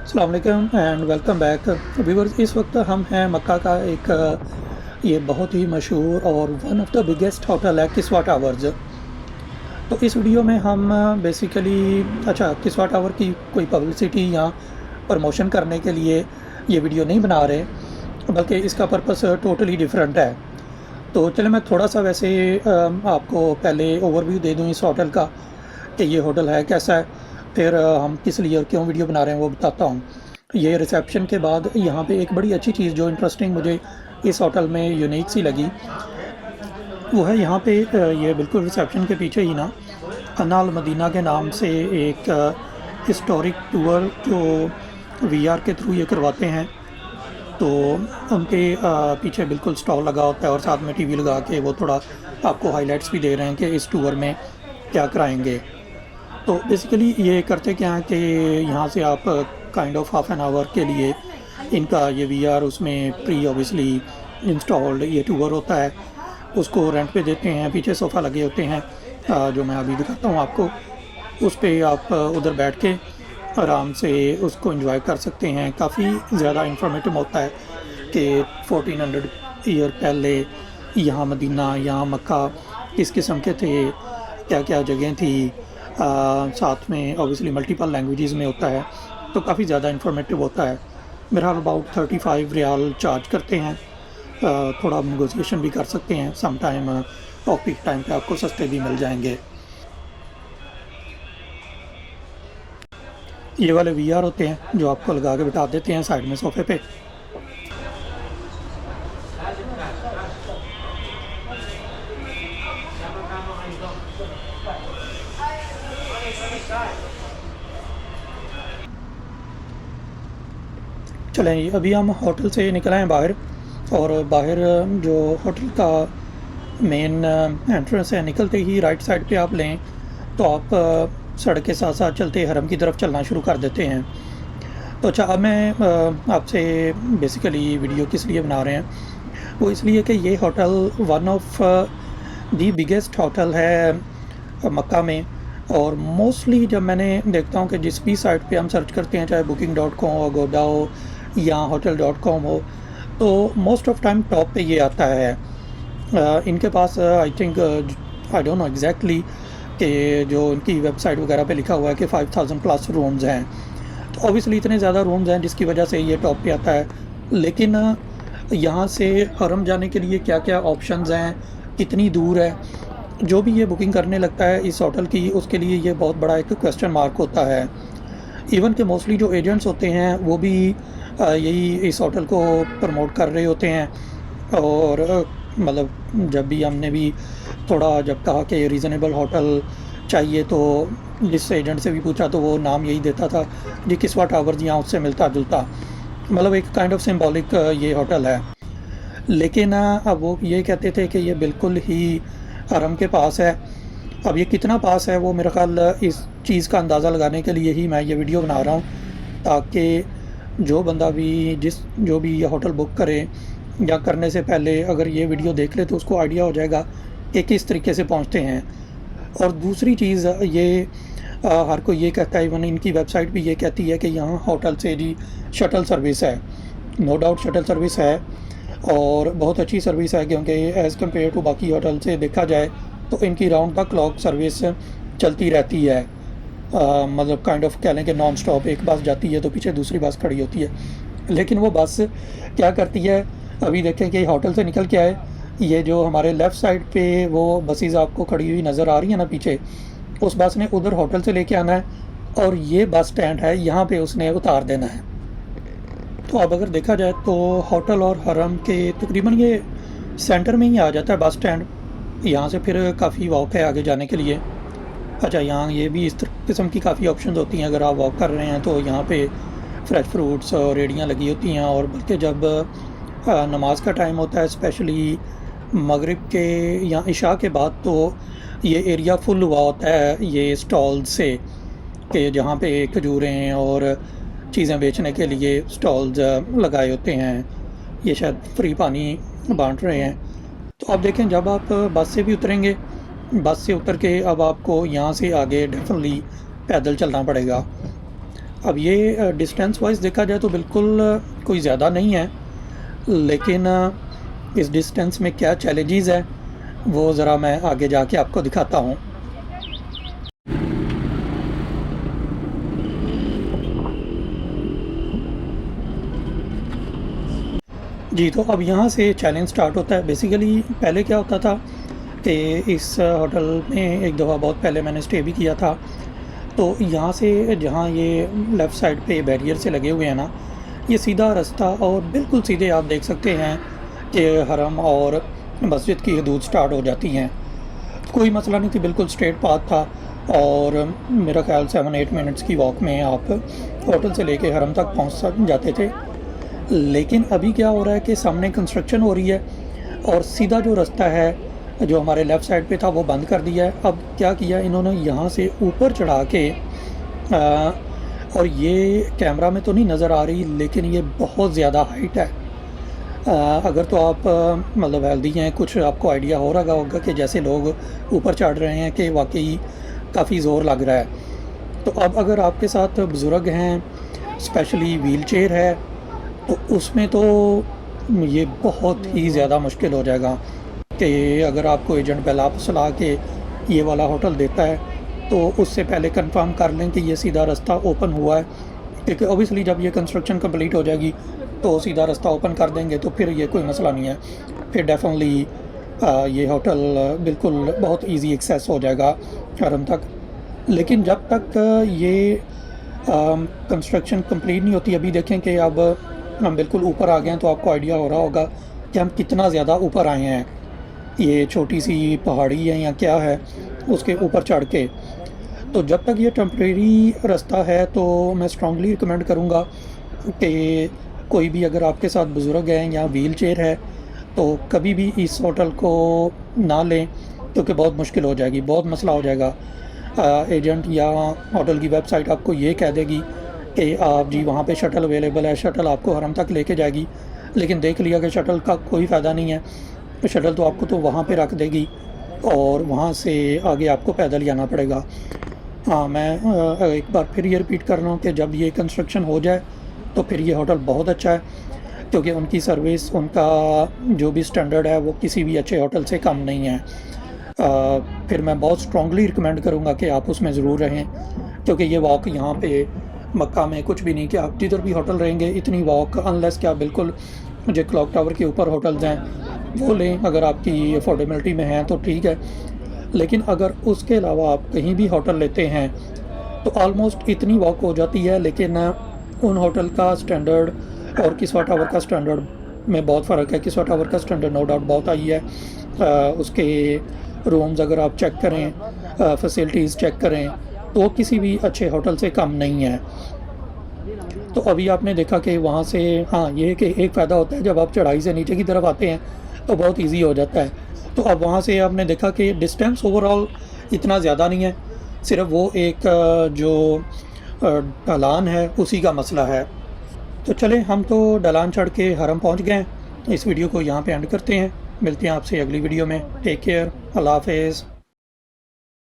अस्सलाम वालेकुम and welcome back viewers. इस वक्त हम हैं मक्का का एक ये बहुत ही मशहूर और one of the biggest hotel है किस्वा टावर्स। तो इस वीडियो में हम बेसिकली किस्वा टावर की कोई पब्लिसिटी या प्रमोशन करने के लिए ये वीडियो नहीं बना रहे, बल्कि इसका पर्पस टोटली डिफरेंट है। तो चले मैं थोड़ा सा वैसे आपको पहले ओवरव्यू दे दूँ इस होटल का कि ये होटल है कैसा है, फिर हम किस लिए और क्यों वीडियो बना रहे हैं वो बताता हूँ। ये रिसेप्शन के बाद यहाँ पे एक बड़ी अच्छी चीज़ जो इंटरेस्टिंग मुझे इस होटल में यूनिक सी लगी वो है यहाँ पे ये बिल्कुल रिसेप्शन के पीछे ही ना अना अल मदीना के नाम से एक हिस्टोरिक टूर जो वीआर के थ्रू ये करवाते हैं। तो उनके पीछे बिल्कुल स्टॉल लगा होता है और साथ में टीवी लगा के वो थोड़ा आपको हाइलाइट्स भी दे रहे हैं कि इस टूर में क्या कराएंगे। तो बेसिकली ये करते क्या हैं कि यहाँ से आप kind of half an hour के लिए इनका ये वीआर उसमें प्री ऑब्वियसली इंस्टॉल्ड ये टूर होता है, उसको रेंट पे देते हैं। पीछे सोफ़ा लगे होते हैं जो मैं अभी दिखाता हूँ आपको। उस पे आप उधर बैठ के आराम से उसको एंजॉय कर सकते हैं। काफ़ी ज़्यादा इंफॉर्मेटिव होता है कि 1400 ईयर पहले यहाँ मदीना, यहाँ मक्का किस किस्म के थे, क्या क्या जगह थी। साथ में ऑब्वियसली मल्टीपल लैंग्वेजेस में होता है, तो काफ़ी ज़्यादा इंफॉर्मेटिव होता है। मेरा अबाउट 35 रियाल चार्ज करते हैं। थोड़ा नेगोशिएशन भी कर सकते हैं। Some time off peak time पे आपको सस्ते भी मिल जाएंगे। ये वाले वीआर होते हैं जो आपको लगा के बिठा देते हैं साइड में सोफ़े पे। चलें अभी हम होटल से निकले हैं बाहर, और बाहर जो होटल का मेन एंट्रेंस है, निकलते ही राइट साइड पे आप लें तो आप सड़क के साथ साथ चलते हरम की तरफ चलना शुरू कर देते हैं। तो अच्छा, अब मैं आपसे बेसिकली वीडियो किस लिए बना रहे हैं, वो इसलिए कि ये hotel one of the biggest hotel है मक्का में। और मोस्टली जब मैंने देखता हूँ कि जिस भी साइट पे हम सर्च करते हैं, चाहे booking.com हो, अगोडा हो या hotel.com हो, तो मोस्ट ऑफ टाइम टॉप पे ये आता है। इनके पास I think I don't know exactly कि जो इनकी वेबसाइट वगैरह पे लिखा हुआ है कि 5000 प्लस रूम्स हैं। तो ऑब्वियसली इतने ज़्यादा रूम्स हैं जिसकी वजह से ये टॉप पे आता है। लेकिन यहाँ से हरम जाने के लिए क्या क्या ऑप्शंस हैं, कितनी दूर है, जो भी ये बुकिंग करने लगता है इस होटल की, उसके लिए ये बहुत बड़ा एक क्वेश्चन मार्क होता है। इवन कि मोस्टली जो एजेंट्स होते हैं वो भी यही इस होटल को प्रमोट कर रहे होते हैं। और मतलब जब भी हमने भी थोड़ा जब कहा कि रीज़नेबल होटल चाहिए, तो जिस एजेंट से भी पूछा तो वो नाम यही देता था जी किस्वा टावर्स, यहाँ उससे मिलता जुलता। मतलब एक काइंड ऑफ सिंबॉलिक ये होटल है। लेकिन अब वो ये कहते थे कि ये बिल्कुल ही हरम के पास है। अब ये कितना पास है वो मेरा ख़्याल इस चीज़ का अंदाज़ा लगाने के लिए ही मैं ये वीडियो बना रहा हूँ, ताकि जो बंदा भी जो भी ये होटल बुक करे या करने से पहले अगर ये वीडियो देख ले तो उसको आइडिया हो जाएगा कि किस तरीके से पहुँचते हैं। और दूसरी चीज़ ये हर कोई ये कहता है, इवन इनकी वेबसाइट भी ये कहती है कि यहाँ होटल से जी शटल सर्विस है। नो डाउट शटल सर्विस है और बहुत अच्छी सर्विस है, क्योंकि एज़ कम्पेयर टू बाकी होटल से देखा जाए तो इनकी राउंड द क्लॉक सर्विस चलती रहती है। मतलब काइंड ऑफ कह लें कि नॉन स्टॉप एक बस जाती है तो पीछे दूसरी बस खड़ी होती है। लेकिन वो बस क्या करती है, अभी देखें कि होटल से निकल के आए, ये जो हमारे लेफ़्ट साइड पे वो बसेस आपको खड़ी हुई नज़र आ रही है ना पीछे, उस बस ने उधर होटल से लेके आना है और ये बस स्टैंड है, यहाँ पे उसने उतार देना है। तो अब अगर देखा जाए तो होटल और हरम के तकरीबन ये सेंटर में ही आ जाता है बस स्टैंड। यहाँ से फिर काफ़ी वॉक है आगे जाने के लिए। अच्छा, यहाँ ये भी इस किस्म की काफ़ी ऑप्शंस होती हैं। अगर आप वॉक कर रहे हैं तो यहाँ पे फ्रेश फ्रूट्स और रेहड़ियाँ लगी होती हैं। और बल्कि जब नमाज का टाइम होता है, स्पेशली मगरिब के या इशा के बाद, तो ये एरिया फुल हुआ होता है ये स्टॉल से, कि जहाँ पे खजूरें और चीज़ें बेचने के लिए स्टॉल्स लगाए होते हैं। ये शायद फ्री पानी बांट रहे हैं। तो अब देखें, जब आप बस से भी उतरेंगे, बस से उतर के अब आपको यहाँ से आगे डेफिनेटली पैदल चलना पड़ेगा। अब ये डिस्टेंस वाइज देखा जाए तो बिल्कुल कोई ज़्यादा नहीं है, लेकिन इस डिस्टेंस में क्या चैलेंजेस है वो ज़रा मैं आगे जाके आपको दिखाता हूँ। जी, तो अब यहाँ से चैलेंज स्टार्ट होता है। बेसिकली पहले क्या होता था कि इस होटल में एक दफ़ा बहुत पहले मैंने स्टे भी किया था, तो यहाँ से जहाँ ये लेफ़्ट साइड पे बैरियर से लगे हुए हैं ना, ये सीधा रास्ता और बिल्कुल सीधे आप देख सकते हैं कि हरम और मस्जिद की हदूद स्टार्ट हो जाती हैं। कोई मसला नहीं थी, बिल्कुल स्ट्रेट पाथ था और मेरा ख़्याल 7-8 मिनट्स की वॉक में आप होटल से लेके हरम तक पहुँच जाते थे। लेकिन अभी क्या हो रहा है कि सामने कंस्ट्रक्शन हो रही है और सीधा जो रास्ता है जो हमारे लेफ़्ट साइड पे था वो बंद कर दिया है। अब क्या किया इन्होंने, यहाँ से ऊपर चढ़ा के और ये कैमरा में तो नहीं नज़र आ रही, लेकिन ये बहुत ज़्यादा हाइट है। अगर तो आप मतलब हेल्दी हैं, कुछ आपको आइडिया हो रहा होगा कि जैसे लोग ऊपर चढ़ रहे हैं कि वाकई काफ़ी ज़ोर लग रहा है। तो अब अगर आपके साथ बुज़ुर्ग हैं, स्पेशली व्हील चेयर है, तो उसमें तो ये बहुत ही ज़्यादा मुश्किल हो जाएगा कि अगर आपको एजेंट पहला सलाह के ये वाला होटल देता है तो उससे पहले कंफर्म कर लें कि ये सीधा रास्ता ओपन हुआ है, क्योंकि ऑब्वियसली जब ये कंस्ट्रक्शन कंप्लीट हो जाएगी तो सीधा रास्ता ओपन कर देंगे तो फिर ये कोई मसला नहीं है, फिर डेफिनेटली ये होटल बिल्कुल बहुत इजी एक्सेस हो जाएगा हरम तक। लेकिन जब तक ये कंस्ट्रक्शन कंप्लीट नहीं होती, अभी देखें कि अब हम बिल्कुल ऊपर आ गए हैं, तो आपको आइडिया हो रहा होगा कि हम कितना ज़्यादा ऊपर आए हैं। ये छोटी सी पहाड़ी है या क्या है, उसके ऊपर चढ़ के। तो जब तक ये टेम्परेरी रास्ता है तो मैं स्ट्रांगली रिकमेंड करूँगा कि कोई भी अगर आपके साथ बुज़ुर्ग हैं या व्हील चेयर है तो कभी भी इस होटल को ना लें, क्योंकि बहुत मुश्किल हो जाएगी, बहुत मसला हो जाएगा। एजेंट या होटल की वेबसाइट आपको ये कह देगी कि आप जी वहाँ पे शटल अवेलेबल है, शटल आपको हरम तक लेके जाएगी, लेकिन देख लिया कि शटल का कोई फ़ायदा नहीं है। शटल तो आपको तो वहाँ पे रख देगी और वहाँ से आगे आपको पैदल ही आना पड़ेगा। हाँ, मैं एक बार फिर ये रिपीट कर रहा हूँ कि जब ये कंस्ट्रक्शन हो जाए तो फिर ये होटल बहुत अच्छा है, क्योंकि उनकी सर्विस, उनका जो भी स्टैंडर्ड है वो किसी भी अच्छे होटल से कम नहीं है। फिर मैं बहुत स्ट्रांगली रिकमेंड करूँगा कि आप उसमें ज़रूर रहें, क्योंकि ये वॉक यहाँ पे मक्का में कुछ भी नहीं कि आप जिधर भी होटल रहेंगे इतनी वॉक, अनलेस कि आप बिल्कुल जो क्लॉक टावर के ऊपर होटल्स हैं वो लें, अगर आपकी अफोर्डेबिलिटी में हैं तो ठीक है। लेकिन अगर उसके अलावा आप कहीं भी होटल लेते हैं तो ऑलमोस्ट इतनी वॉक हो जाती है, लेकिन उन होटल का स्टैंडर्ड और किस्वा टावर का स्टैंडर्ड में बहुत फ़र्क है। किस्वा टावर का स्टैंडर्ड नो डाउट बहुत हाई है, उसके रूम्स अगर आप चेक करें, फैसिलिटीज़ चेक करें तो किसी भी अच्छे होटल से कम नहीं है। तो अभी आपने देखा कि वहाँ से, हाँ, ये कि एक फ़ायदा होता है जब आप चढ़ाई से नीचे की तरफ आते हैं तो बहुत इजी हो जाता है। तो अब वहाँ से आपने देखा कि डिस्टेंस ओवरऑल इतना ज़्यादा नहीं है, सिर्फ वो एक जो ढलान है उसी का मसला है। तो चलें, हम तो ढलान चढ़ के हरम पहुँच गए हैं। इस वीडियो को यहाँ पे एंड करते हैं, मिलते हैं आपसे अगली वीडियो में। टेक केयर, अल्लाह हाफ़िज़।